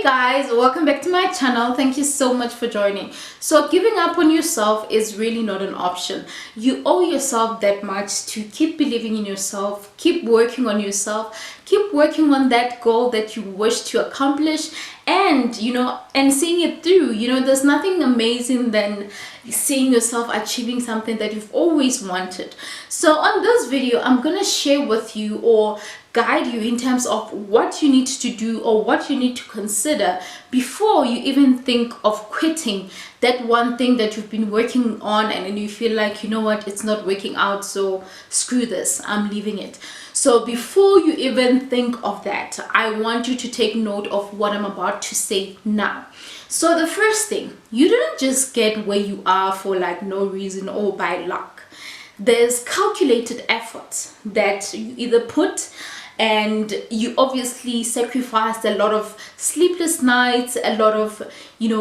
guys, welcome back to my channel. Thank you so much for joining. So giving up on yourself is really not an option. You owe yourself that much to keep believing in yourself, keep working on yourself, keep working on that goal that you wish to accomplish, and seeing it through. There's nothing amazing than seeing yourself achieving something that you've always wanted. So on this video, I'm gonna share with you or guide you in terms of what you need to do or what you need to consider before you even think of quitting that one thing that you've been working on, and then you feel like, you know what, it's not working out, so screw this, I'm leaving it. So before you even think of that, I want you to take note of what I'm about to say now. So the first thing, you didn't just get where you are for like no reason or by luck. There's calculated effort that you either put, and you obviously sacrificed a lot of sleepless nights, a lot of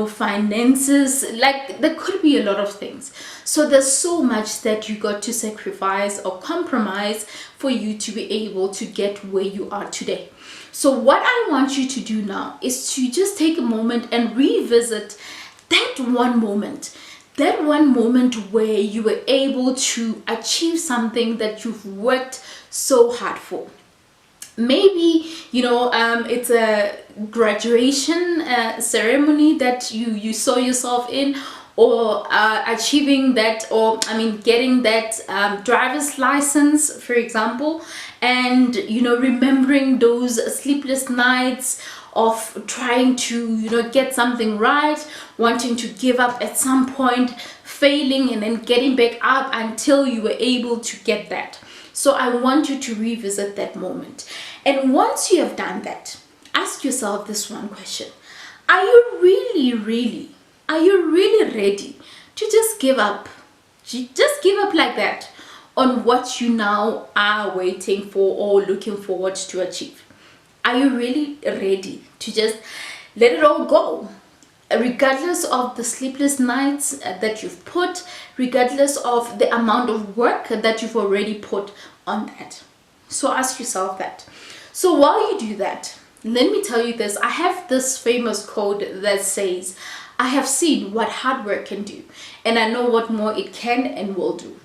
finances, like there could be a lot of things. So there's so much that you got to sacrifice or compromise for you to be able to get where you are today. So what I want you to do now is to just take a moment and revisit that one moment where you were able to achieve something that you've worked so hard for. Maybe it's a graduation ceremony that you saw yourself in, or achieving that, or getting that driver's license, for example, and remembering those sleepless nights of trying to get something right, wanting to give up at some point, failing, and then getting back up until you were able to get that. So I want you to revisit that moment. And once you have done that, ask yourself this one question. Are you really ready to just give up? Just give up like that on what you now are waiting for or looking forward to achieve? Are you really ready to just let it all go? Regardless of the sleepless nights that you've put, regardless of the amount of work that you've already put on that. So ask yourself that. So while you do that, let me tell you this. I have this famous quote that says, I have seen what hard work can do, and I know what more it can and will do.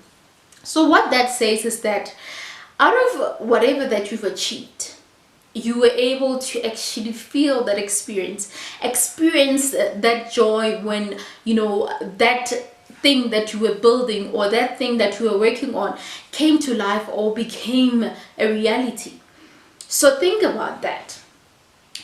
So what that says is that out of whatever that you've achieved, you were able to actually feel that experience that joy when that thing that you were building or that thing that you were working on came to life or became a reality. So think about that.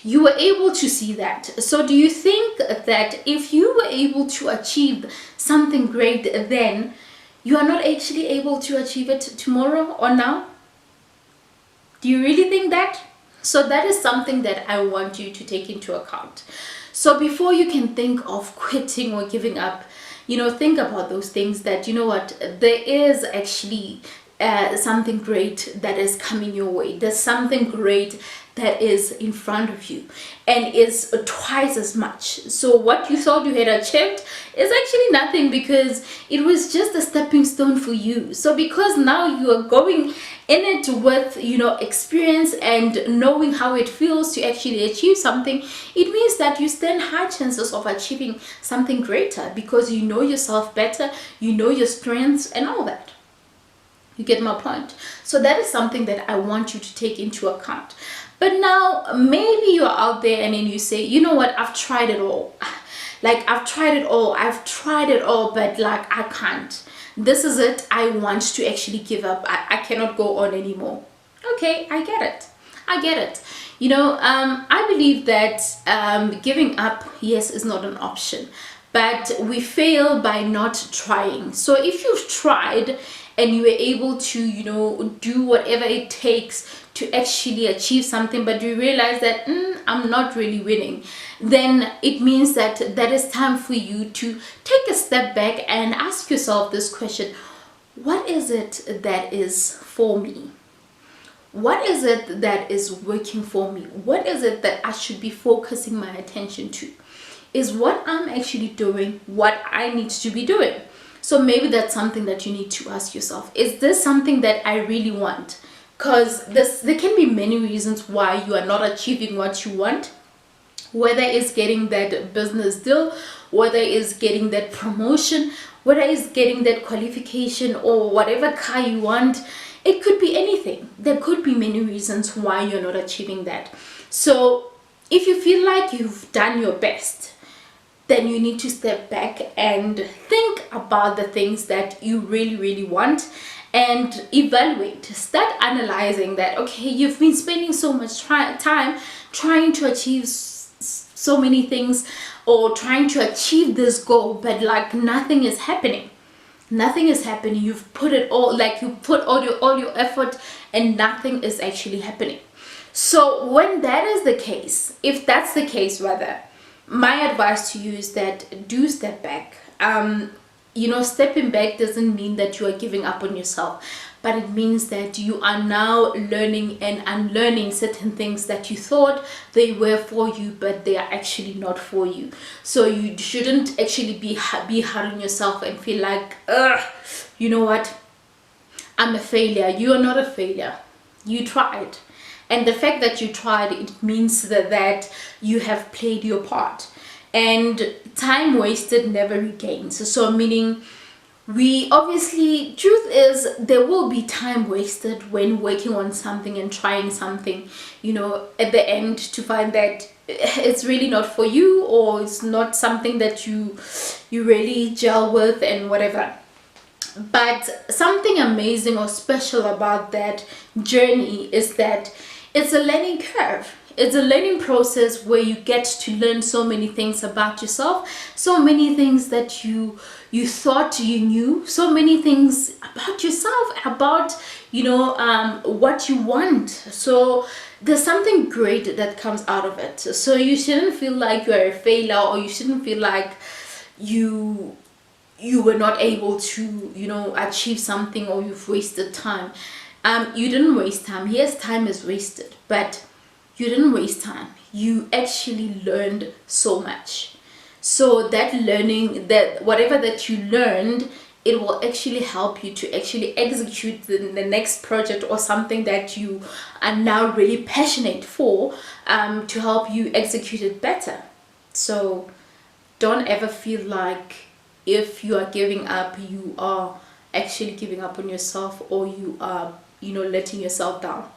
You were able to see that. So do you think that if you were able to achieve something great then, you are not actually able to achieve it tomorrow or now? Do you really think that? So that is something that I want you to take into account. So before you can think of quitting or giving up, think about those things that, there is actually something great that is coming your way. There's something great that is in front of you and is twice as much. So what you thought you had achieved is actually nothing, because it was just a stepping stone for you. So because now you are going in it with experience and knowing how it feels to actually achieve something, it means that you stand high chances of achieving something greater, because you know yourself better, you know your strengths and all that. You get my point? So that is something that I want you to take into account. But now maybe you're out there and then you say, you know what, I've tried it all. I've tried it all, but like I can't. This is it. I want to actually give up. I cannot go on anymore. Okay, I get it. I believe that giving up, yes, is not an option, but we fail by not trying. So if you've tried and you were able to do whatever it takes to actually achieve something, but you realize that I'm not really winning, then it means that is time for you to take a step back and ask yourself this question. What is it that is for me? What is it that is working for me? What is it that I should be focusing my attention to? Is what I'm actually doing what I need to be doing? So maybe that's something that you need to ask yourself. Is this something that I really want? Because there can be many reasons why you are not achieving what you want. whether it's getting that business deal, whether it's getting that promotion, whether it's getting that qualification, or whatever car you want. It could be anything. There could be many reasons why you're not achieving that. So if you feel like you've done your best, then you need to step back and think about the things that you really want, and evaluate. Start analyzing that, okay, you've been spending so much time trying to achieve so many things, or trying to achieve this goal, but like nothing is happening. Nothing is happening. You've put it all, like you put all your effort, and nothing is actually happening. So when that is the case, if that's the case rather, my advice to you is that do step back. Stepping back doesn't mean that you are giving up on yourself, but it means that you are now learning and unlearning certain things that you thought they were for you, but they are actually not for you. So you shouldn't actually be hard on yourself and feel like, you know what, I'm a failure. You are not a failure. You tried. And the fact that you tried, it means that you have played your part. And time wasted never regains. So meaning, we obviously, truth is, there will be time wasted when working on something and trying something, at the end to find that it's really not for you, or it's not something that you really gel with and whatever. But something amazing or special about that journey is that it's a learning curve. It's a learning process where you get to learn so many things about yourself, so many things that you thought you knew, so many things about yourself, about what you want. So there's something great that comes out of it. So you shouldn't feel like you're a failure, or you shouldn't feel like you were not able to achieve something, or you've wasted time. You didn't waste time. Yes, time is wasted, but you didn't waste time. You actually learned so much. So that learning, that whatever that you learned, it will actually help you to actually execute the next project, or something that you are now really passionate for, to help you execute it better. So don't ever feel like if you are giving up, you are actually giving up on yourself, or you are letting yourself down.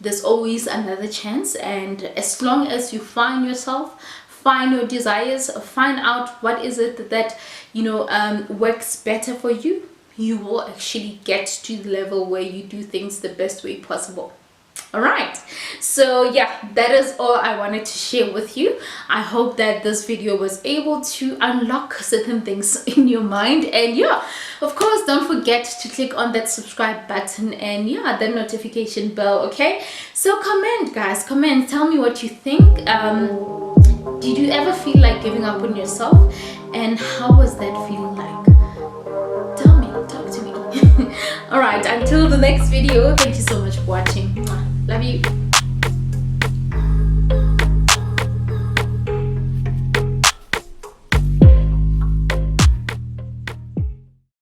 There's always another chance, and as long as you find yourself, find your desires, find out what is it that works better for you, you will actually get to the level where you do things the best way possible. All right, so yeah, that is all I wanted to share with you. I hope that this video was able to unlock certain things in your mind, and yeah, of course, don't forget to click on that subscribe button, and yeah, the notification bell. Okay, so comment, guys, comment, tell me what you think. Did you ever feel like giving up on yourself, and how was that feeling like? Tell me, talk to me. All right, until the next video, thank you so much for watching. Love you.